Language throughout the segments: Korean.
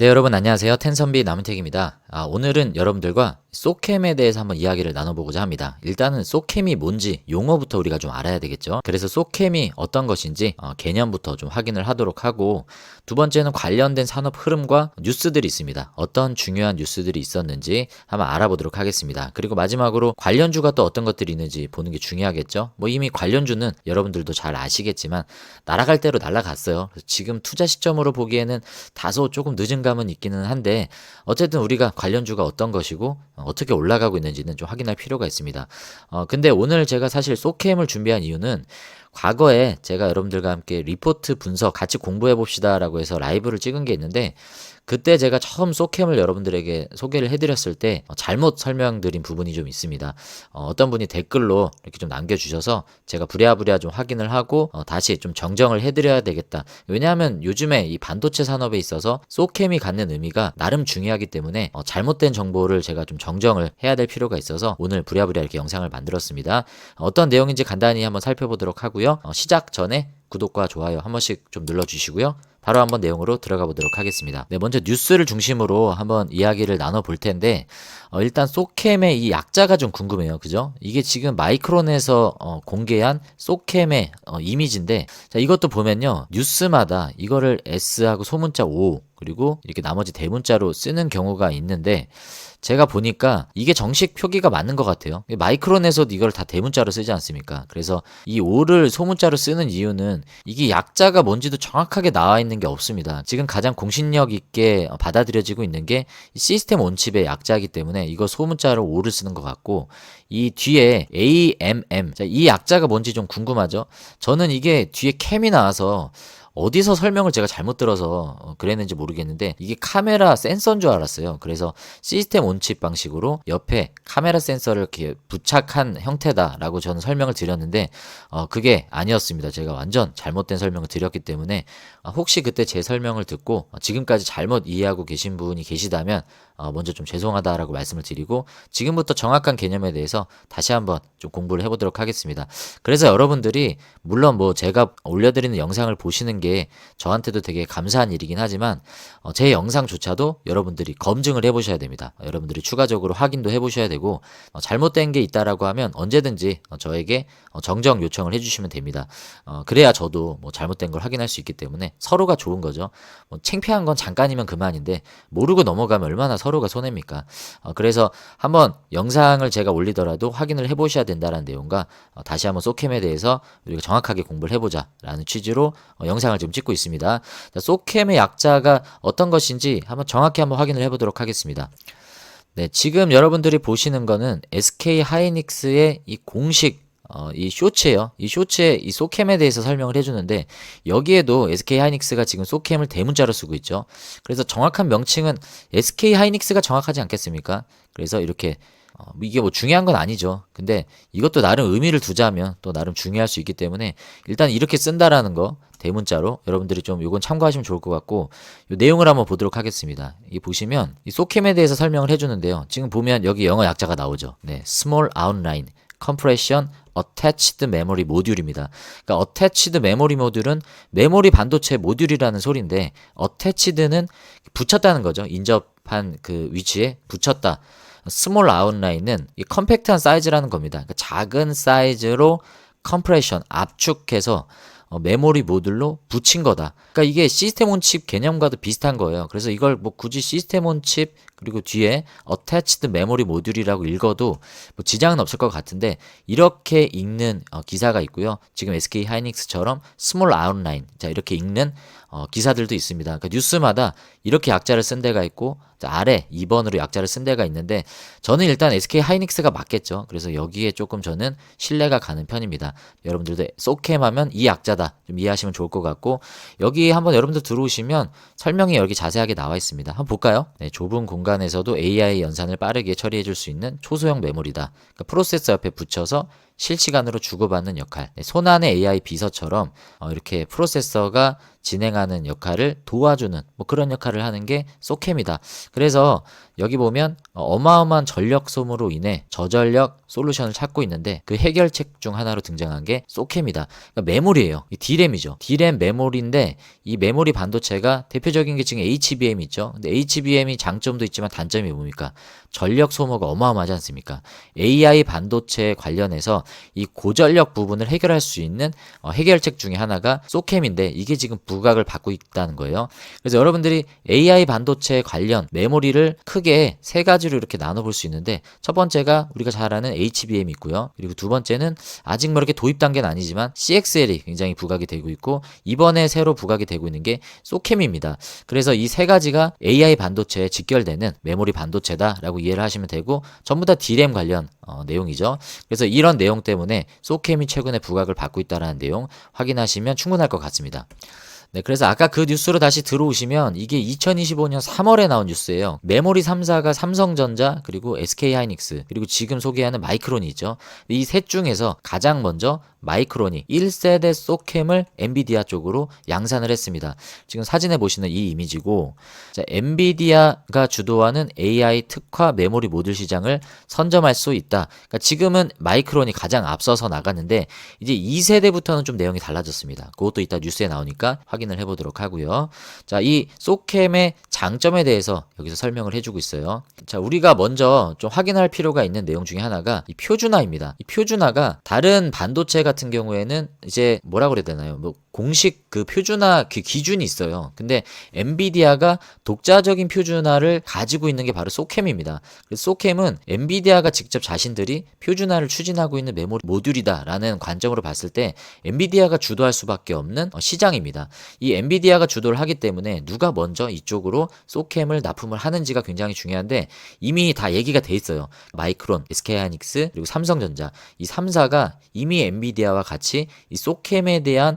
네, 여러분 안녕하세요. 텐선비 남은택입니다. 오늘은 여러분들과 소캠에 대해서 한번 이야기를 나눠보고자 합니다. 일단은 소캠이 뭔지 용어부터 우리가 좀 알아야 되겠죠. 그래서 소캠이 어떤 것인지 개념부터 좀 확인을 하도록 하고, 두 번째는 관련된 산업 흐름과 뉴스들이 있습니다. 어떤 중요한 뉴스들이 있었는지 한번 알아보도록 하겠습니다. 그리고 마지막으로 관련주가 또 어떤 것들이 있는지 보는 게 중요하겠죠. 뭐 이미 관련주는 여러분들도 잘 아시겠지만 날아갈 대로 날아갔어요. 그래서 지금 투자 시점으로 보기에는 다소 조금 늦은 감은 있기는 한데, 어쨌든 우리가 관련주가 어떤 것이고 어떻게 올라가고 있는지는 좀 확인할 필요가 있습니다. 근데 오늘 제가 사실 소캠을 준비한 이유는, 과거에 제가 여러분들과 함께 리포트 분석 같이 공부해 봅시다 라고 해서 라이브를 찍은 게 있는데, 그때 제가 처음 소캠을 여러분들에게 소개를 해드렸을 때 잘못 설명드린 부분이 좀 있습니다. 어떤 분이 댓글로 이렇게 좀 남겨주셔서 제가 부랴부랴 좀 확인을 하고 다시 좀 정정을 해드려야 되겠다. 왜냐하면 요즘에 이 반도체 산업에 있어서 소캠이 갖는 의미가 나름 중요하기 때문에 잘못된 정보를 제가 좀 정정을 해야 될 필요가 있어서 오늘 부랴부랴 이렇게 영상을 만들었습니다. 어떤 내용인지 간단히 한번 살펴보도록 하고요. 시작 전에 구독과 좋아요 한 번씩 좀 눌러주시고요. 바로 한번 내용으로 들어가 보도록 하겠습니다. 네, 먼저 뉴스를 중심으로 한번 이야기를 나눠볼 텐데, 일단 소캠의 이 약자가 좀 궁금해요. 그죠? 이게 지금 마이크론에서 공개한 소캠의 이미지인데, 자, 이것도 보면요, 뉴스마다 이거를 S하고 소문자 O 그리고 이렇게 나머지 대문자로 쓰는 경우가 있는데, 제가 보니까 이게 정식 표기가 맞는 것 같아요. 마이크론에서도 이걸 다 대문자로 쓰지 않습니까? 그래서 이 O를 소문자로 쓰는 이유는 이게 약자가 뭔지도 정확하게 나와 있는 게 없습니다. 지금 가장 공신력 있게 받아들여지고 있는 게 시스템 온칩의 약자이기 때문에 이거 소문자로 O를 쓰는 것 같고, 이 뒤에 AMM, 이 약자가 뭔지 좀 궁금하죠? 저는 이게 뒤에 캠이 나와서 어디서 설명을 제가 잘못 들어서 그랬는지 모르겠는데, 이게 카메라 센서인 줄 알았어요. 그래서 시스템 온칩 방식으로 옆에 카메라 센서를 이렇게 부착한 형태다라고 저는 설명을 드렸는데, 그게 아니었습니다. 제가 완전 잘못된 설명을 드렸기 때문에 혹시 그때 제 설명을 듣고 지금까지 잘못 이해하고 계신 분이 계시다면 먼저 좀 죄송하다라고 말씀을 드리고, 지금부터 정확한 개념에 대해서 다시 한번 좀 공부를 해보도록 하겠습니다. 그래서 여러분들이 물론 뭐 제가 올려드리는 영상을 보시는 게 저한테도 되게 감사한 일이긴 하지만, 제 영상조차도 여러분들이 검증을 해보셔야 됩니다. 여러분들이 추가적으로 확인도 해보셔야 되고, 잘못된 게 있다라고 하면 언제든지 저에게 정정 요청을 해주시면 됩니다. 그래야 저도 뭐 잘못된 걸 확인할 수 있기 때문에 서로가 좋은 거죠. 뭐 창피한 건 잠깐이면 그만인데 모르고 넘어가면 얼마나 서로가 손해입니까? 그래서 한번 영상을 제가 올리더라도 확인을 해보셔야 된다는 내용과, 다시 한번 소캠에 대해서 우리가 정확하게 공부를 해보자라는 취지로 영상을 지금 찍고 있습니다. 자, 소캠의 약자가 어떤 것인지 정확히 한번 확인을 해보도록 하겠습니다. 네, 지금 여러분들이 보시는 거는 SK 하이닉스의 이 공식 이 쇼츠예요. 이 쇼츠에 이 소캠에 대해서 설명을 해주는데, 여기에도 SK 하이닉스가 지금 소캠을 대문자로 쓰고 있죠. 그래서 정확한 명칭은 SK 하이닉스가 정확하지 않겠습니까? 그래서 이렇게 이게 뭐 중요한 건 아니죠. 근데 이것도 나름 의미를 두자면 또 나름 중요할 수 있기 때문에 일단 이렇게 쓴다라는 거 대문자로 여러분들이 좀 요건 참고하시면 좋을 것 같고, 요 내용을 한번 보도록 하겠습니다. 이 보시면 이 소캠에 대해서 설명을 해주는데요. 지금 보면 여기 영어 약자가 나오죠. 네, Small Outline Compression Attached Memory 모듈입니다. 그러니까 Attached Memory 모듈은 메모리 반도체 모듈이라는 소리인데, Attached는 붙였다는 거죠. 인접한 그 위치에 붙였다. 스몰 아웃라인은 이 컴팩트한 사이즈라는 겁니다. 그러니까 작은 사이즈로 컴프레션, 압축해서 메모리 모듈로 붙인 거다. 그러니까 이게 시스템 온 칩 개념과도 비슷한 거예요. 그래서 이걸 뭐 굳이 시스템 온 칩 그리고 뒤에 attached memory 모듈이라고 읽어도 뭐 지장은 없을 것 같은데, 이렇게 읽는 기사가 있고요. 지금 SK 하이닉스처럼 small outline, 자, 이렇게 읽는 기사들도 있습니다. 그러니까 뉴스마다 이렇게 약자를 쓴 데가 있고, 아래 2번으로 약자를 쓴 데가 있는데, 저는 일단 SK 하이닉스가 맞겠죠. 그래서 여기에 조금 저는 신뢰가 가는 편입니다. 여러분들도 소캠 하면 이 약자다 좀 이해하시면 좋을 것 같고, 여기 한번 여러분들 들어오시면 설명이 여기 자세하게 나와 있습니다. 한번 볼까요? 네, 좁은 공간에서도 AI 연산을 빠르게 처리해 줄 수 있는 초소형 메모리다. 그러니까 프로세서 옆에 붙여서 실시간으로 주고받는 역할, 손안의 AI 비서처럼 이렇게 프로세서가 진행하는 역할을 도와주는 뭐 그런 역할을 하는 게 소캠이다. 그래서 여기 보면 어마어마한 전력 소모로 인해 저전력 솔루션을 찾고 있는데 그 해결책 중 하나로 등장한 게 소캠이다. 그러니까 메모리예요. 이 D램이죠. D램 메모리인데 이 메모리 반도체가 대표적인 게 지금 HBM 있죠. 근데 HBM이 장점도 있지만 단점이 뭡니까? 전력 소모가 어마어마하지 않습니까? AI 반도체 관련해서 이 고전력 부분을 해결할 수 있는 해결책 중에 하나가 소캠인데 이게 지금 부각을 받고 있다는 거예요. 그래서 여러분들이 AI 반도체 관련 메모리를 크게 세 가지로 이렇게 나눠볼 수 있는데 첫 번째가 우리가 잘 아는 HBM이 있고요. 그리고 두 번째는 아직 뭐 이렇게 도입 단계는 아니지만 CXL이 굉장히 부각이 되고 있고 이번에 새로 부각이 되고 있는 게 소캠입니다. 그래서 이 세 가지가 AI 반도체에 직결되는 메모리 반도체다라고 이해를 하시면 되고 전부 다 D램 관련 내용이죠. 그래서 이런 내용 때문에 소캠이 최근에 부각을 받고 있다는 내용 확인하시면 충분할 것 같습니다. 네, 그래서 아까 그 뉴스로 다시 들어오시면 이게 2025년 3월에 나온 뉴스예요. 메모리 3사가 삼성전자 그리고 SK하이닉스 그리고 지금 소개하는 마이크론이 있죠. 이 셋 중에서 가장 먼저 마이크론이 1세대 소캠을 엔비디아 쪽으로 양산을 했습니다. 지금 사진에 보시는 이 이미지고 자, 엔비디아가 주도하는 AI 특화 메모리 모듈 시장을 선점할 수 있다. 그러니까 지금은 마이크론이 가장 앞서서 나갔는데 이제 2세대부터는 좀 내용이 달라졌습니다. 그것도 이따 뉴스에 나오니까 확인을 해보도록 하고요. 자, 이 소캠의 장점에 대해서 여기서 설명을 해주고 있어요. 자, 우리가 먼저 좀 확인할 필요가 있는 내용 중에 하나가 이 표준화입니다. 이 표준화가 다른 반도체 같은 경우에는 이제 뭐라고 그래야 되나요? 뭐 공식 그 표준화 그 기준이 있어요. 근데 엔비디아가 독자적인 표준화를 가지고 있는 게 바로 소캠입니다. 그래서 소캠은 엔비디아가 직접 자신들이 표준화를 추진하고 있는 메모리 모듈이다라는 관점으로 봤을 때 엔비디아가 주도할 수밖에 없는 시장입니다. 이 엔비디아가 주도를 하기 때문에 누가 먼저 이쪽으로 소캠을 납품을 하는지가 굉장히 중요한데 이미 다 얘기가 돼 있어요. 마이크론, SK하이닉스 그리고 삼성전자 이 3사가 이미 엔비디아와 같이 이 소캠에 대한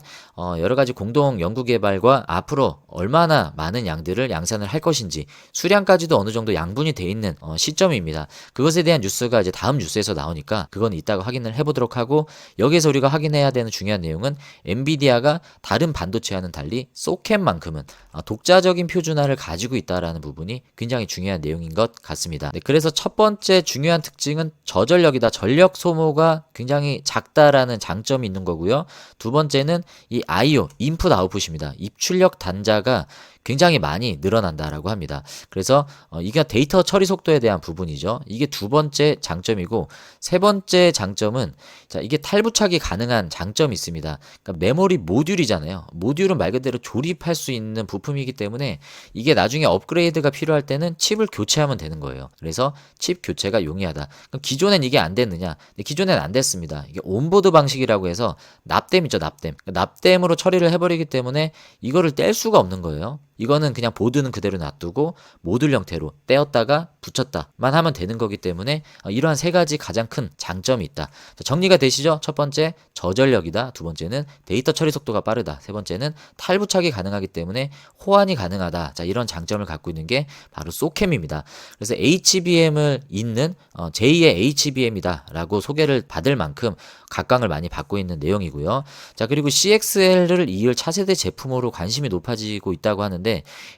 여러 가지 공동 연구 개발과 앞으로 얼마나 많은 양들을 양산을 할 것인지 수량까지도 어느 정도 양분이 돼 있는 시점입니다. 그것에 대한 뉴스가 이제 다음 뉴스에서 나오니까 그건 이따가 확인을 해보도록 하고 여기서 우리가 확인해야 되는 중요한 내용은 엔비디아가 다른 반도체와는 달리 소캠만큼은 독자적인 표준화를 가지고 있다라는 부분이 굉장히 중요한 내용인 것 같습니다. 네, 그래서 첫 번째 중요한 특징은 저전력이다. 전력 소모가 굉장히 작다라는 장점이 있는 거고요. 두 번째는 이 I/O, 인풋 아웃풋입니다. 입출력 단자가 굉장히 많이 늘어난다라고 합니다. 그래서 이게 데이터 처리 속도에 대한 부분이죠. 이게 두 번째 장점이고 세 번째 장점은 자, 이게 탈부착이 가능한 장점이 있습니다. 그러니까 메모리 모듈이잖아요. 모듈은 말 그대로 조립할 수 있는 부품이기 때문에 이게 나중에 업그레이드가 필요할 때는 칩을 교체하면 되는 거예요. 그래서 칩 교체가 용이하다. 그럼 기존엔 이게 안 됐느냐? 기존엔 안 됐습니다. 이게 온보드 방식이라고 해서 납땜 있죠, 납땜. 납땜으로 처리를 해버리기 때문에 이거를 뗄 수가 없는 거예요. 이거는 그냥 보드는 그대로 놔두고 모듈 형태로 떼었다가 붙였다만 하면 되는 거기 때문에 이러한 세 가지 가장 큰 장점이 있다. 자, 정리가 되시죠? 첫 번째 저전력이다. 두 번째는 데이터 처리 속도가 빠르다. 세 번째는 탈부착이 가능하기 때문에 호환이 가능하다. 자, 이런 장점을 갖고 있는 게 바로 소캠입니다. 그래서 HBM을 잇는 제2의 HBM이다 라고 소개를 받을 만큼 각광을 많이 받고 있는 내용이고요. 자, 그리고 CXL을 이을 차세대 제품으로 관심이 높아지고 있다고 하는데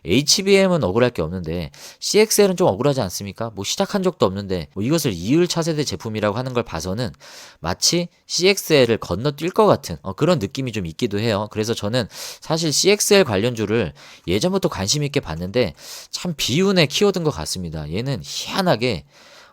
HBM은 억울할 게 없는데 CXL은 좀 억울하지 않습니까? 뭐 시작한 적도 없는데 뭐 이것을 이을 차세대 제품이라고 하는 걸 봐서는 마치 CXL을 건너뛸 것 같은 그런 느낌이 좀 있기도 해요. 그래서 저는 사실 CXL 관련주를 예전부터 관심 있게 봤는데 참 비운의 키워드인 것 같습니다. 얘는 희한하게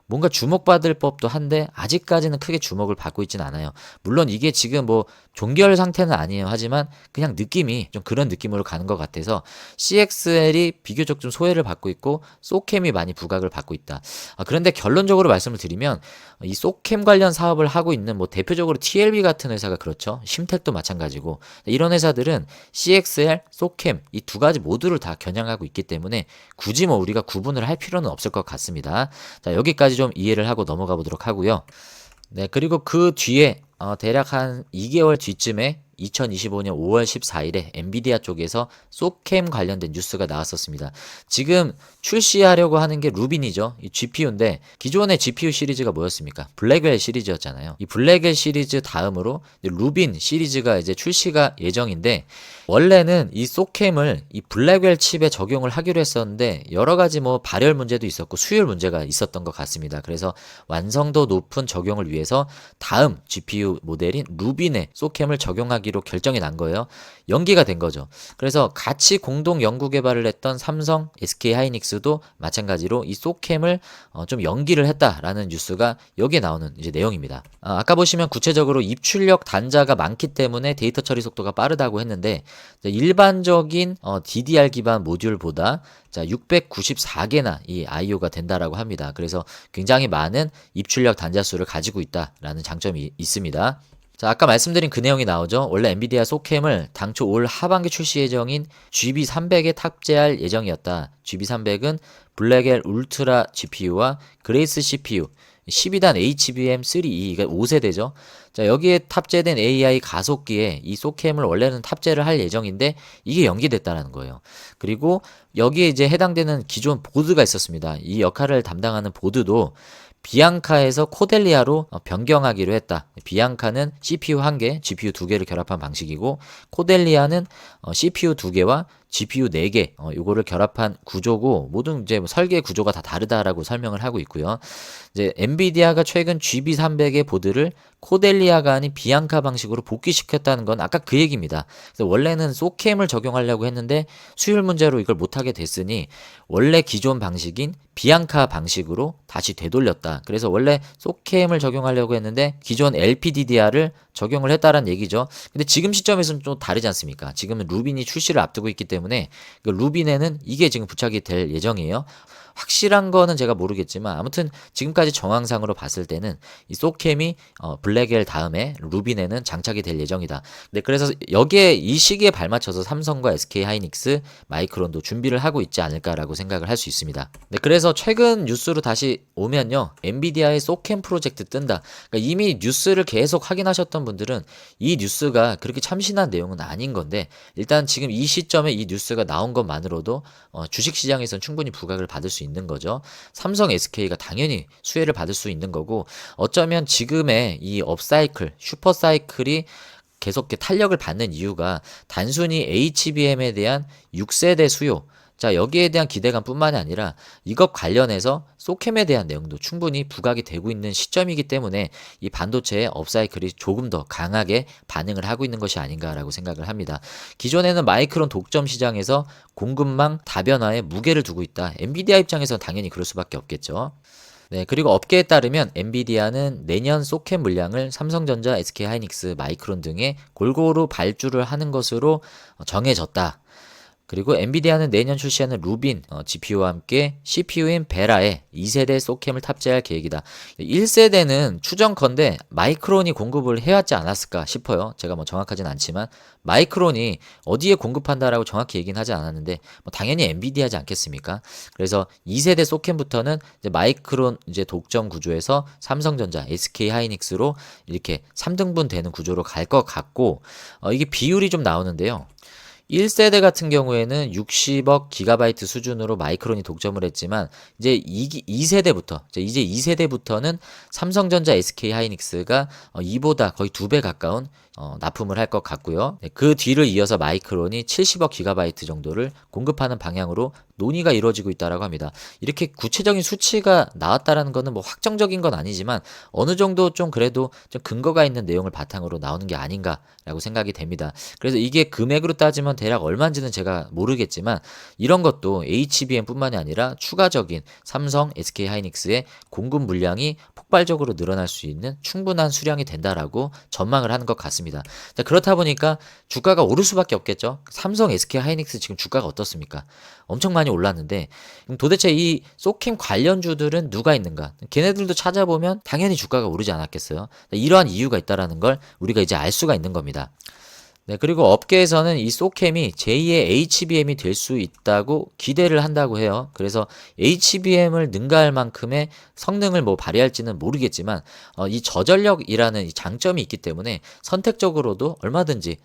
뭔가 주목받을 법도 한데 아직까지는 크게 주목을 받고 있진 않아요. 물론 이게 지금 뭐 종결 상태는 아니에요. 하지만 그냥 느낌이 좀 그런 느낌으로 가는 것 같아서 CXL이 비교적 좀 소외를 받고 있고 소캠이 많이 부각을 받고 있다. 그런데 결론적으로 말씀을 드리면 이 소캠 관련 사업을 하고 있는 뭐 대표적으로 TLB 같은 회사가 그렇죠. 심텍도 마찬가지고 이런 회사들은 CXL, 소캠 이 두 가지 모두를 다 겨냥하고 있기 때문에 굳이 뭐 우리가 구분을 할 필요는 없을 것 같습니다. 자, 여기까지 좀 이해를 하고 넘어가 보도록 하고요. 네, 그리고 그 뒤에 대략 한 2개월 뒤쯤에 2025년 5월 14일에 엔비디아 쪽에서 소캠 관련된 뉴스가 나왔었습니다. 지금 출시하려고 하는 게 루빈이죠. 이 GPU인데 기존의 GPU 시리즈가 뭐였습니까? 블랙웰 시리즈였잖아요. 이 블랙웰 시리즈 다음으로 루빈 시리즈가 이제 출시가 예정인데 원래는 이 소캠을 이 블랙웰 칩에 적용을 하기로 했었는데 여러 가지 뭐 발열 문제도 있었고 수율 문제가 있었던 것 같습니다. 그래서 완성도 높은 적용을 위해서 다음 GPU 모델인 루빈에 소캠을 적용하기로 결정이 난 거예요. 연기가 된 거죠. 그래서 같이 공동 연구 개발을 했던 삼성, SK 하이닉스도 마찬가지로 이 소캠을 좀 연기를 했다라는 뉴스가 여기에 나오는 이제 내용입니다. 아까 보시면 구체적으로 입출력 단자가 많기 때문에 데이터 처리 속도가 빠르다고 했는데 일반적인 DDR 기반 모듈보다 694개나 이 IO가 된다라고 합니다. 그래서 굉장히 많은 입출력 단자 수를 가지고 있다라는 장점이 있습니다. 자, 아까 말씀드린 그 내용이 나오죠. 원래 엔비디아 소캠을 당초 올 하반기 출시 예정인 GB300에 탑재할 예정이었다. GB300은 블랙웰 울트라 GPU와 그레이스 CPU, 12단 HBM3E, 이게 5세대죠. 자, 여기에 탑재된 AI 가속기에 이 소캠을 원래는 탑재를 할 예정인데 이게 연기됐다라는 거예요. 그리고 여기에 이제 해당되는 기존 보드가 있었습니다. 이 역할을 담당하는 보드도 비앙카에서 코델리아로 변경하기로 했다. 비앙카는 CPU 1개, GPU 2개를 결합한 방식이고 코델리아는 CPU 2개와 GPU 4개, 요거를 결합한 구조고 모든 이제 설계 구조가 다 다르다라고 설명을 하고 있고요. 이제 엔비디아가 최근 GB300의 보드를 코델리아가 아닌 비앙카 방식으로 복귀시켰다는 건 아까 그 얘기입니다. 그래서 원래는 소캠을 적용하려고 했는데 수율 문제로 이걸 못하게 됐으니 원래 기존 방식인 비앙카 방식으로 다시 되돌렸다. 그래서 원래 소캠을 적용하려고 했는데 기존 LPDDR을 적용을 했다라는 얘기죠. 근데 지금 시점에서는 좀 다르지 않습니까? 지금은 루빈이 출시를 앞두고 있기 때문에 그 루빈에는 이게 지금 부착이 될 예정이에요. 확실한 거는 제가 모르겠지만 아무튼 지금까지 정황상으로 봤을 때는 이 소캠이 블랙웰 다음에 루빈에는 장착이 될 예정이다. 네, 그래서 여기에 이 시기에 발맞춰서 삼성과 SK 하이닉스, 마이크론도 준비를 하고 있지 않을까라고 생각을 할 수 있습니다. 네, 그래서 최근 뉴스로 다시 오면요, 엔비디아의 소캠 프로젝트 뜬다. 그러니까 이미 뉴스를 계속 확인하셨던 분들은 이 뉴스가 그렇게 참신한 내용은 아닌 건데 일단 지금 이 시점에 이 뉴스가 나온 것만으로도 주식시장에서는 충분히 부각을 받을 수 있는 거죠. 삼성, SK가 당연히 수혜를 받을 수 있는 거고 어쩌면 지금의 이 업사이클, 슈퍼사이클이 계속 탄력을 받는 이유가 단순히 HBM에 대한 6세대 수요, 자, 여기에 대한 기대감뿐만이 아니라 이것 관련해서 소캠에 대한 내용도 충분히 부각이 되고 있는 시점이기 때문에 이 반도체의 업사이클이 조금 더 강하게 반응을 하고 있는 것이 아닌가라고 생각을 합니다. 기존에는 마이크론 독점 시장에서 공급망 다변화에 무게를 두고 있다. 엔비디아 입장에서는 당연히 그럴 수밖에 없겠죠. 네, 그리고 업계에 따르면 엔비디아는 내년 소캠 물량을 삼성전자, SK하이닉스, 마이크론 등에 골고루 발주를 하는 것으로 정해졌다. 그리고 엔비디아는 내년 출시하는 루빈 GPU와 함께 CPU인 베라에 2세대 소캠을 탑재할 계획이다. 1세대는 추정컨대 마이크론이 공급을 해왔지 않았을까 싶어요. 제가 뭐 정확하진 않지만 마이크론이 어디에 공급한다라고 정확히 얘기는 하지 않았는데 뭐 당연히 엔비디아지 않겠습니까? 그래서 2세대 소캠부터는 이제 마이크론 이제 독점 구조에서 삼성전자, SK하이닉스로 이렇게 3등분 되는 구조로 갈 것 같고 이게 비율이 좀 나오는데요. 1세대 같은 경우에는 60억 기가바이트 수준으로 마이크론이 독점을 했지만 이제 2세대부터 이제 2세대부터는 삼성전자, SK하이닉스가 이보다 거의 2배 가까운 납품을 할 것 같고요. 그 뒤를 이어서 마이크론이 70억 기가바이트 정도를 공급하는 방향으로 논의가 이루어지고 있다라고 합니다. 이렇게 구체적인 수치가 나왔다라는 거는 뭐 확정적인 건 아니지만 어느 정도 좀 그래도 좀 근거가 있는 내용을 바탕으로 나오는 게 아닌가라고 생각이 됩니다. 그래서 이게 금액으로 따지면 대략 얼마인지는 제가 모르겠지만 이런 것도 HBM뿐만이 아니라 추가적인 삼성, SK하이닉스의 공급 물량이 폭발적으로 늘어날 수 있는 충분한 수량이 된다라고 전망을 하는 것 같습니다. 자, 그렇다 보니까 주가가 오를 수밖에 없겠죠. 삼성, SK하이닉스 지금 주가가 어떻습니까? 엄청 많이 올랐는데 그럼 도대체 이 소캠 관련주들은 누가 있는가? 걔네들도 찾아보면 당연히 주가가 오르지 않았겠어요. 이러한 이유가 있다라는 걸 우리가 이제 알 수가 있는 겁니다. 네, 그리고 업계에서는 이 소캠이 제2의 HBM이 될 수 있다고 기대를 한다고 해요. 그래서 HBM을 능가할 만큼의 성능을 뭐 발휘할지는 모르겠지만 이 저전력이라는 이 장점이 있기 때문에 선택적으로도 얼마든지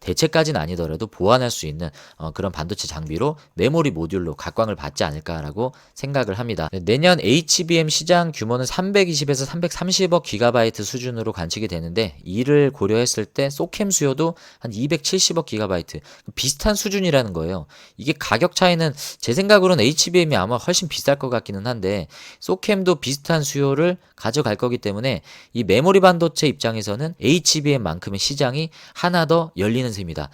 대체까지는 아니더라도 보완할 수 있는 그런 반도체 장비로 메모리 모듈로 각광을 받지 않을까라고 생각을 합니다. 네, 내년 HBM 시장 규모는 320에서 330억 기가바이트 수준으로 관측이 되는데 이를 고려했을 때 소캠 수요도 한 270억 기가바이트 비슷한 수준이라는 거예요. 이게 가격 차이는 제 생각으로는 HBM이 아마 훨씬 비쌀 것 같기는 한데 소캠도 비슷한 수요를 가져갈 거기 때문에 이 메모리 반도체 입장에서는 HBM만큼의 시장이 하나 더 열리는 셈이다.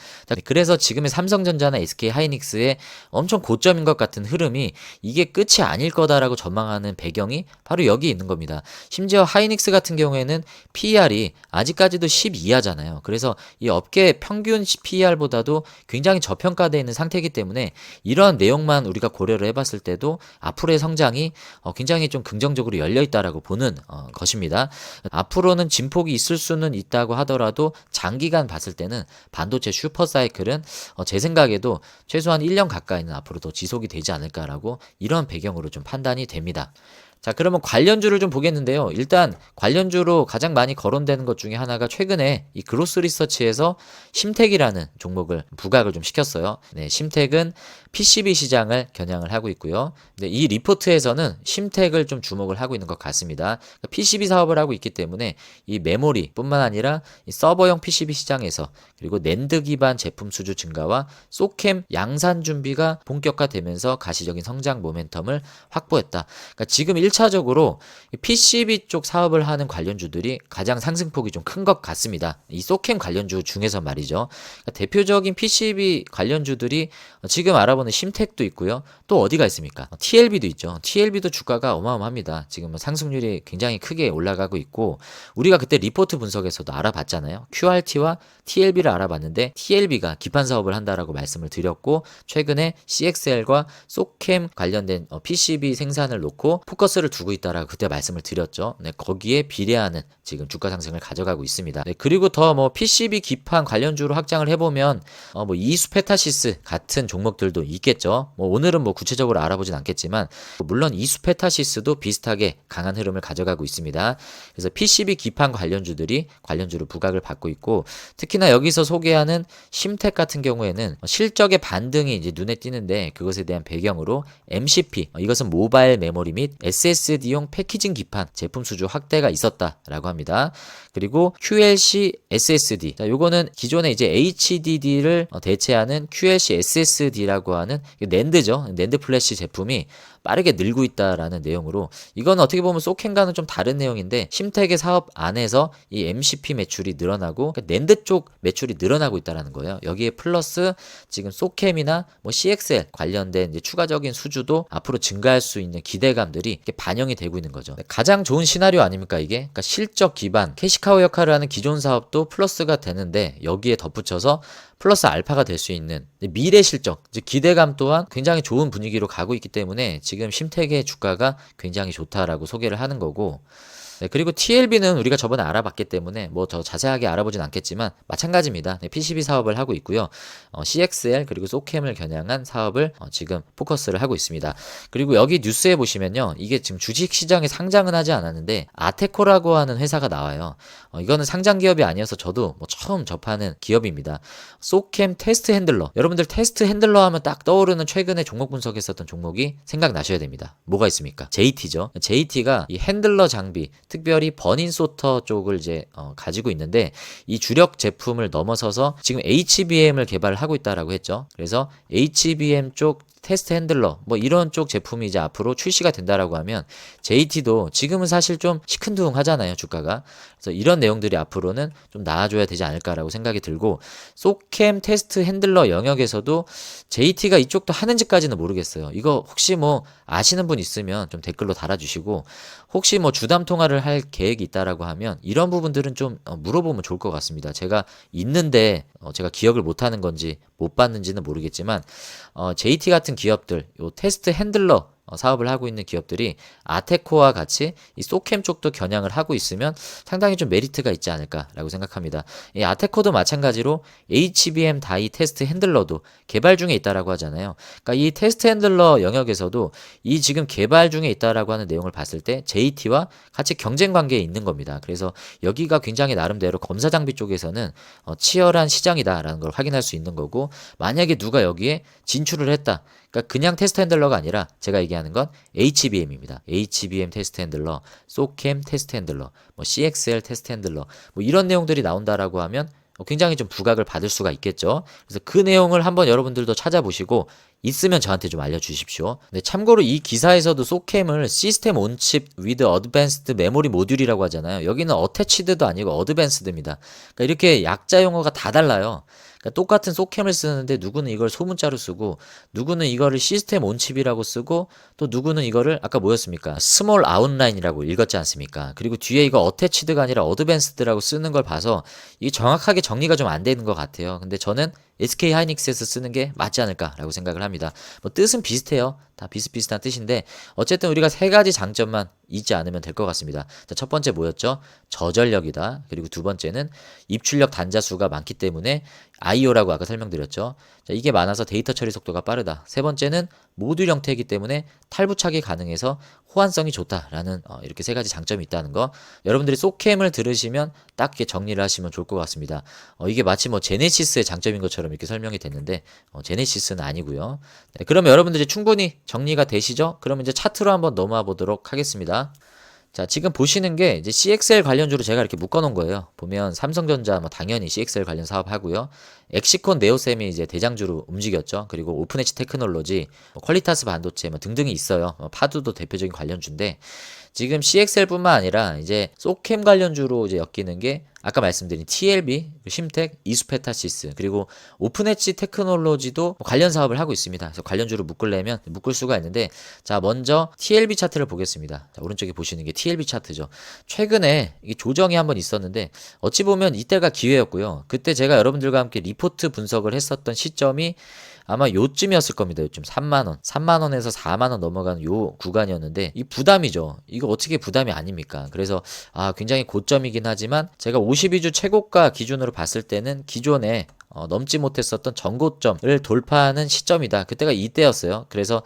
그래서 지금의 삼성전자나 SK하이닉스의 엄청 고점인 것 같은 흐름이 이게 끝이 아닐 거다라고 전망하는 배경이 바로 여기 있는 겁니다. 심지어 하이닉스 같은 경우에는 PER이 아직까지도 12하잖아요. 그래서 이 업계 평균 PER보다도 굉장히 저평가되어 있는 상태이기 때문에 이런 내용만 우리가 고려를 해봤을 때도 앞으로의 성장이 굉장히 좀 긍정적으로 열려있다라고 보는 것입니다. 앞으로는 진폭이 있을 수는 있다고 하더라도 장기간 봤을 때는 반도체 슈퍼사이클은 제 생각에도 최소한 1년 가까이는 앞으로도 지속이 되지 않을까라고 이런 배경으로 좀 판단이 됩니다. 자, 그러면 관련주를 좀 보겠는데요. 일단 관련주로 가장 많이 거론되는 것 중에 하나가 최근에 이 그로스 리서치에서 심택이라는 종목을 부각을 좀 시켰어요. 네, 심택은 PCB 시장을 겨냥을 하고 있고요. 네, 이 리포트에서는 심택을 좀 주목을 하고 있는 것 같습니다. PCB 사업을 하고 있기 때문에 이 메모리뿐만 아니라 이 서버용 PCB 시장에서 그리고 낸드 기반 제품 수주 증가와 소캠 양산 준비가 본격화되면서 가시적인 성장 모멘텀을 확보했다. 그러니까 지금 1차적으로 PCB 쪽 사업을 하는 관련주들이 가장 상승폭이 좀 큰 것 같습니다. 이 소캠 관련주 중에서 말이죠. 그러니까 대표적인 PCB 관련주들이 지금 알아보는 심택도 있고요. 또 어디가 있습니까? TLB도 있죠. TLB도 주가가 어마어마합니다. 지금 상승률이 굉장히 크게 올라가고 있고 우리가 그때 리포트 분석에서도 알아봤잖아요. QRT와 TLB를 알아봤는데 TLB가 기판 사업을 한다라고 말씀을 드렸고 최근에 CXL과 소캠 관련된 PCB 생산을 놓고 포커스를 두고 있다라고 그때 말씀을 드렸죠. 네, 거기에 비례하는 지금 주가 상승을 가져가고 있습니다. 네, 그리고 더 뭐 PCB 기판 관련주로 확장을 해보면 뭐 이수페타시스 같은 종목들도 있겠죠. 뭐 오늘은 뭐 구체적으로 알아보진 않겠지만 물론 이수페타시스도 비슷하게 강한 흐름을 가져가고 있습니다. 그래서 PCB 기판 관련주들이 관련주로 부각을 받고 있고 특히나 여기서 소개하는 심택 같은 경우에는 실적의 반등이 이제 눈에 띄는데 그것에 대한 배경으로 MCP 이것은 모바일 메모리 및 SSD용 패키징 기판 제품 수주 확대가 있었다라고 합니다. 그리고 QLC SSD. 자, 요거는 기존에 이제 HDD를 대체하는 QLC SSD라고 하는 낸드죠. 낸드 플래시 제품이 빠르게 늘고 있다라는 내용으로 이건 어떻게 보면 소캠과는 좀 다른 내용인데 심택의 사업 안에서 이 MCP 매출이 늘어나고 그러니까 낸드 쪽 매출이 늘어나고 있다라는 거예요. 여기에 플러스 지금 소캠이나 뭐 CXL 관련된 이제 추가적인 수주도 앞으로 증가할 수 있는 기대감들이 이렇게 반영이 되고 있는 거죠. 가장 좋은 시나리오 아닙니까 이게? 그러니까 실적 기반 캐시카우 역할을 하는 기존 사업도 플러스가 되는데 여기에 덧붙여서 플러스 알파가 될 수 있는 미래 실적, 즉 기대감 또한 굉장히 좋은 분위기로 가고 있기 때문에 지금 심택의 주가가 굉장히 좋다라고 소개를 하는 거고 네, 그리고 TLB는 우리가 저번에 알아봤기 때문에 뭐 더 자세하게 알아보진 않겠지만 마찬가지입니다. 네, PCB 사업을 하고 있고요. CXL 그리고 소캠을 겨냥한 사업을 지금 포커스를 하고 있습니다. 그리고 여기 뉴스에 보시면요. 이게 지금 주식시장에 상장은 하지 않았는데 아테코라고 하는 회사가 나와요. 이거는 상장 기업이 아니어서 저도 뭐 처음 접하는 기업입니다. 소캠 테스트 핸들러. 여러분들 테스트 핸들러 하면 딱 떠오르는 최근에 종목 분석했었던 종목이 생각나셔야 됩니다. 뭐가 있습니까? JT죠. JT가 이 핸들러 장비 특별히 버닌 소터 쪽을 이제 가지고 있는데 이 주력 제품을 넘어서서 지금 HBM을 개발을 하고 있다라고 했죠. 그래서 HBM 쪽 테스트 핸들러 뭐 이런 쪽 제품이 이제 앞으로 출시가 된다라고 하면 JT도 지금은 사실 좀 시큰둥하잖아요 주가가. 그래서 이런 내용들이 앞으로는 좀 나아져야 되지 않을까라고 생각이 들고 소캠 테스트 핸들러 영역에서도 JT가 이쪽도 하는지까지는 모르겠어요. 이거 혹시 뭐 아시는 분 있으면 좀 댓글로 달아주시고 혹시 뭐 주담 통화를 할 계획이 있다라고 하면 이런 부분들은 좀 물어보면 좋을 것 같습니다. 제가 있는데 제가 기억을 못하는 건지 못 봤는지는 모르겠지만 JT 같은 기업들 요 테스트 핸들러 사업을 하고 있는 기업들이 아테코와 같이 이 소캠 쪽도 겨냥을 하고 있으면 상당히 좀 메리트가 있지 않을까라고 생각합니다. 이 아테코도 마찬가지로 HBM 다이 테스트 핸들러도 개발 중에 있다라고 하잖아요. 그러니까 이 테스트 핸들러 영역에서도 이 지금 개발 중에 있다라고 하는 내용을 봤을 때 JT와 같이 경쟁 관계에 있는 겁니다. 그래서 여기가 굉장히 나름대로 검사 장비 쪽에서는 치열한 시장이다라는 걸 확인할 수 있는 거고, 만약에 누가 여기에 진출을 했다. 그러니까 그냥 테스트 핸들러가 아니라 제가 얘기하는 건 HBM입니다. HBM 테스트 핸들러, 소캠 테스트 핸들러, 뭐 CXL 테스트 핸들러, 뭐 이런 내용들이 나온다라고 하면 굉장히 좀 부각을 받을 수가 있겠죠. 그래서 그 내용을 한번 여러분들도 찾아보시고 있으면 저한테 좀 알려주십시오. 네, 참고로 이 기사에서도 소캠을 시스템 온칩 with advanced memory 모듈이라고 하잖아요. 여기는 어태치드도 아니고 어드밴스드입니다. 그러니까 이렇게 약자 용어가 다 달라요. 그러니까 똑같은 소캠을 쓰는데 누구는 이걸 소문자로 쓰고, 누구는 이거를 시스템 온칩이라고 쓰고, 또 누구는 이거를 아까 뭐였습니까? 스몰 아웃라인이라고 읽었지 않습니까? 그리고 뒤에 이거 어태치드가 아니라 어드밴스드라고 쓰는 걸 봐서 이게 정확하게 정리가 좀 안 되는 것 같아요. 근데 저는 SK 하이닉스에서 쓰는 게 맞지 않을까라고 생각을 합니다. 뭐 뜻은 비슷해요. 다 비슷비슷한 뜻인데 어쨌든 우리가 세 가지 장점만 잊지 않으면 될 것 같습니다. 자, 첫 번째 뭐였죠? 저전력이다. 그리고 두 번째는 입출력 단자 수가 많기 때문에 IO라고 아까 설명드렸죠. 자, 이게 많아서 데이터 처리 속도가 빠르다. 세 번째는 모듈 형태이기 때문에 탈부착이 가능해서 호환성이 좋다라는 이렇게 세 가지 장점이 있다는 거. 여러분들이 소캠을 들으시면 딱 이렇게 정리를 하시면 좋을 것 같습니다. 이게 마치 뭐 제네시스의 장점인 것처럼 이렇게 설명이 됐는데 제네시스는 아니고요. 네, 그러면 여러분들이 충분히 정리가 되시죠? 그러면 이제 차트로 한번 넘어와 보도록 하겠습니다. 자, 지금 보시는 게 이제 CXL 관련주로 제가 이렇게 묶어 놓은 거예요. 보면 삼성전자 뭐 당연히 CXL 관련 사업 하고요. 엑시콘 네오셈이 이제 대장주로 움직였죠. 그리고 오픈엣지 테크놀로지, 퀄리타스 반도체 뭐 등등이 있어요. 파두도 대표적인 관련주인데 지금 CXL뿐만 아니라 이제 소캠 관련주로 이제 엮이는 게 아까 말씀드린 TLB, 심텍, 이수페타시스, 그리고 오픈엣지 테크놀로지도 관련 사업을 하고 있습니다. 그래서 관련주로 묶으려면 묶을 수가 있는데, 자, 먼저 TLB 차트를 보겠습니다. 자, 오른쪽에 보시는 게 TLB 차트죠. 최근에 이 조정이 한번 있었는데 어찌 보면 이때가 기회였고요. 그때 제가 여러분들과 함께 리포트 분석을 했었던 시점이 아마 요쯤이었을 겁니다. 요즘 3만원, 3만원에서 4만원 넘어가는 요 구간이었는데 이 부담이죠. 이거 어떻게 부담이 아닙니까? 그래서 굉장히 고점이긴 하지만 제가 52주 최고가 기준으로 봤을 때는 기존에 넘지 못했었던 전고점을 돌파하는 시점이다. 그때가 이때였어요. 그래서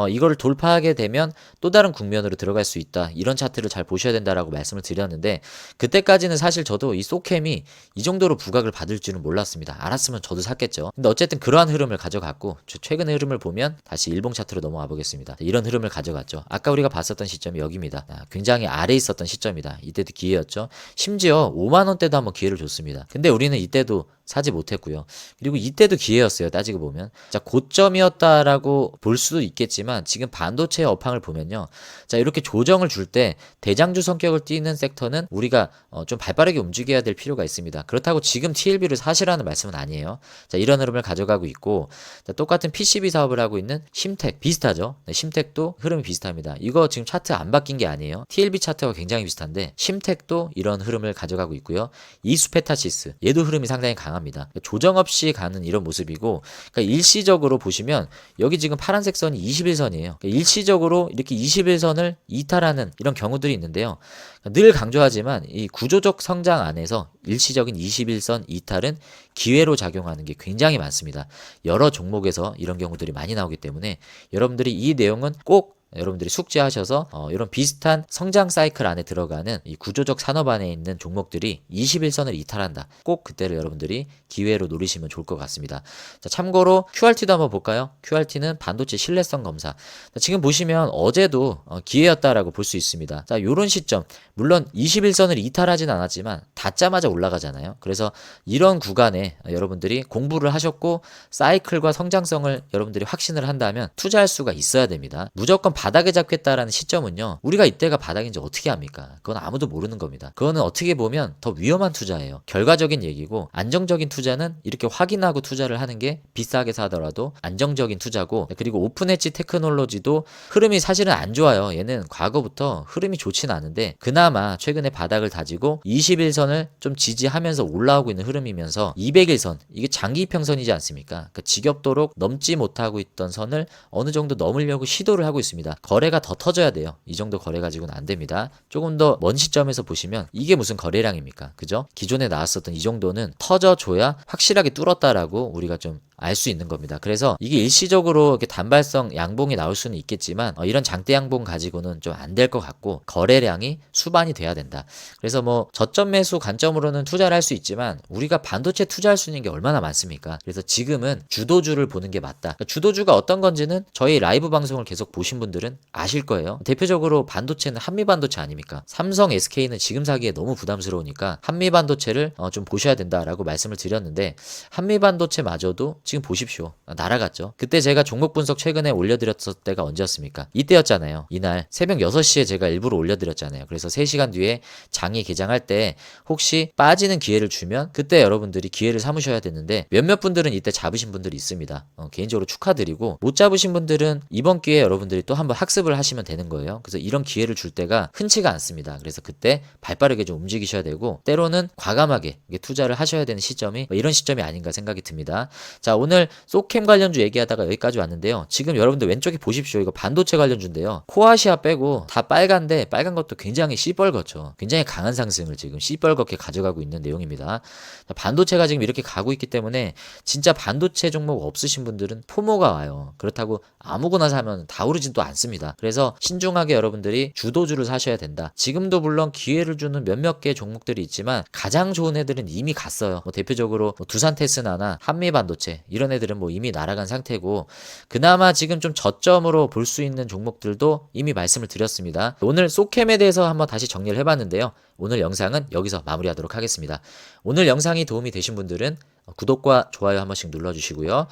이거를 돌파하게 되면 또 다른 국면으로 들어갈 수 있다. 이런 차트를 잘 보셔야 된다라고 말씀을 드렸는데 그때까지는 사실 저도 이 소캠이 이 정도로 부각을 받을 줄은 몰랐습니다. 알았으면 저도 샀겠죠. 근데 어쨌든 그러한 흐름을 가져갔고 최근의 흐름을 보면 다시 일봉 차트로 넘어와 보겠습니다. 이런 흐름을 가져갔죠. 아까 우리가 봤었던 시점이 여기입니다. 굉장히 아래에 있었던 시점이다. 이때도 기회였죠. 심지어 5만원대도 한번 기회를 줬습니다. 근데 우리는 이때도 사지 못했고요. 그리고 이때도 기회였어요. 따지고 보면. 자, 고점이었다라고 볼 수도 있겠지만 지금 반도체의 업황을 보면요. 자, 이렇게 조정을 줄 때 대장주 성격을 띠는 섹터는 우리가 좀 발빠르게 움직여야 될 필요가 있습니다. 그렇다고 지금 TLB를 사시라는 말씀은 아니에요. 자, 이런 흐름을 가져가고 있고, 자, 똑같은 PCB 사업을 하고 있는 심텍 비슷하죠. 네, 심텍도 흐름이 비슷합니다. 이거 지금 차트 안 바뀐 게 아니에요. TLB 차트가 굉장히 비슷한데 심텍도 이런 흐름을 가져가고 있고요. 이수페타시스 얘도 흐름이 상당히 강합니다. 조정 없이 가는 이런 모습이고, 그러니까 일시적으로 보시면 여기 지금 파란색 선이 21선이에요. 그러니까 일시적으로 이렇게 21선을 이탈하는 이런 경우들이 있는데요. 늘 강조하지만 이 구조적 성장 안에서 일시적인 21선 이탈은 기회로 작용하는 게 굉장히 많습니다. 여러 종목에서 이런 경우들이 많이 나오기 때문에 여러분들이 이 내용은 꼭 여러분들이 숙지하셔서 이런 비슷한 성장 사이클 안에 들어가는 이 구조적 산업 안에 있는 종목들이 21선을 이탈한다. 꼭 그때를 여러분들이 기회로 노리시면 좋을 것 같습니다. 자, 참고로 QRT도 한번 볼까요? QRT는 반도체 신뢰성 검사. 자, 지금 보시면 어제도 기회였다라고 볼 수 있습니다. 자, 요런 시점, 물론 21선을 이탈하진 않았지만 닿자마자 올라가잖아요. 그래서 이런 구간에 여러분들이 공부를 하셨고 사이클과 성장성을 여러분들이 확신을 한다면 투자할 수가 있어야 됩니다. 무조건 바닥을 잡겠다라는 시점은요, 우리가 이때가 바닥인지 어떻게 합니까? 그건 아무도 모르는 겁니다. 그거는 어떻게 보면 더 위험한 투자예요. 결과적인 얘기고, 안정적인 투자는 이렇게 확인하고 투자를 하는 게 비싸게 사더라도 안정적인 투자고, 그리고 오픈 엣지 테크놀로지도 흐름이 사실은 안 좋아요. 얘는 과거부터 흐름이 좋지는 않은데 그나마 최근에 바닥을 다지고 21선을 좀 지지하면서 올라오고 있는 흐름이면서 200일선, 이게 장기 이평선이지 않습니까? 그러니까 지겹도록 넘지 못하고 있던 선을 어느 정도 넘으려고 시도를 하고 있습니다. 거래가 더 터져야 돼요. 이 정도 거래 가지고는 안 됩니다. 조금 더 먼 시점에서 보시면 이게 무슨 거래량입니까? 그죠? 기존에 나왔었던 이 정도는 터져줘야 확실하게 뚫었다라고 우리가 좀 알 수 있는 겁니다. 그래서 이게 일시적으로 이렇게 단발성 양봉이 나올 수는 있겠지만 이런 장대 양봉 가지고는 좀 안 될 것 같고, 거래량이 수반이 돼야 된다. 그래서 뭐 저점 매수 관점으로는 투자를 할 수 있지만 우리가 반도체 투자할 수 있는 게 얼마나 많습니까? 그래서 지금은 주도주를 보는 게 맞다. 그러니까 주도주가 어떤 건지는 저희 라이브 방송을 계속 보신 분들은 아실 거예요. 대표적으로 반도체는 한미반도체 아닙니까? 삼성, SK는 지금 사기에 너무 부담스러우니까 한미반도체를 좀 보셔야 된다라고 말씀을 드렸는데, 한미반도체마저도 지금 보십시오. 날아갔죠. 그때 제가 종목 분석 최근에 올려드렸을 때가 언제였습니까? 이때였잖아요. 이날 새벽 6시에 제가 일부러 올려드렸잖아요. 그래서 3시간 뒤에 장이 개장할 때 혹시 빠지는 기회를 주면 그때 여러분들이 기회를 삼으셔야 되는데, 몇몇 분들은 이때 잡으신 분들이 있습니다. 개인적으로 축하드리고, 못 잡으신 분들은 이번 기회에 여러분들이 또 한번 학습을 하시면 되는 거예요. 그래서 이런 기회를 줄 때가 흔치가 않습니다. 그래서 그때 발빠르게 좀 움직이셔야 되고, 때로는 과감하게 투자를 하셔야 되는 시점이 이런 시점이 아닌가 생각이 듭니다. 자, 오늘 소캠 관련주 얘기하다가 여기까지 왔는데요. 지금 여러분들 왼쪽에 보십시오. 이거 반도체 관련주인데요. 코아시아 빼고 다 빨간데, 빨간 것도 굉장히 시뻘겋죠. 굉장히 강한 상승을 지금 시뻘겋게 가져가고 있는 내용입니다. 자, 반도체가 지금 이렇게 가고 있기 때문에 진짜 반도체 종목 없으신 분들은 포모가 와요. 그렇다고 아무거나 사면 다 오르진 또 않습니다. 그래서 신중하게 여러분들이 주도주를 사셔야 된다. 지금도 물론 기회를 주는 몇몇 개 종목들이 있지만 가장 좋은 애들은 이미 갔어요. 뭐 대표적으로 두산테스나나 한미반도체, 이런 애들은 뭐 이미 날아간 상태고, 그나마 지금 좀 저점으로 볼 수 있는 종목들도 이미 말씀을 드렸습니다. 오늘 소캠에 대해서 한번 다시 정리를 해봤는데요. 오늘 영상은 여기서 마무리하도록 하겠습니다. 오늘 영상이 도움이 되신 분들은 구독과 좋아요 한 번씩 눌러주시고요.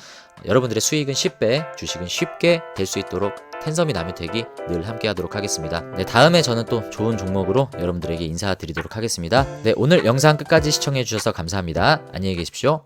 여러분들의 수익은 10배, 주식은 쉽게 될 수 있도록 텐섬이 남유택이 늘 함께 하도록 하겠습니다. 네, 다음에 저는 또 좋은 종목으로 여러분들에게 인사드리도록 하겠습니다. 네, 오늘 영상 끝까지 시청해 주셔서 감사합니다. 안녕히 계십시오.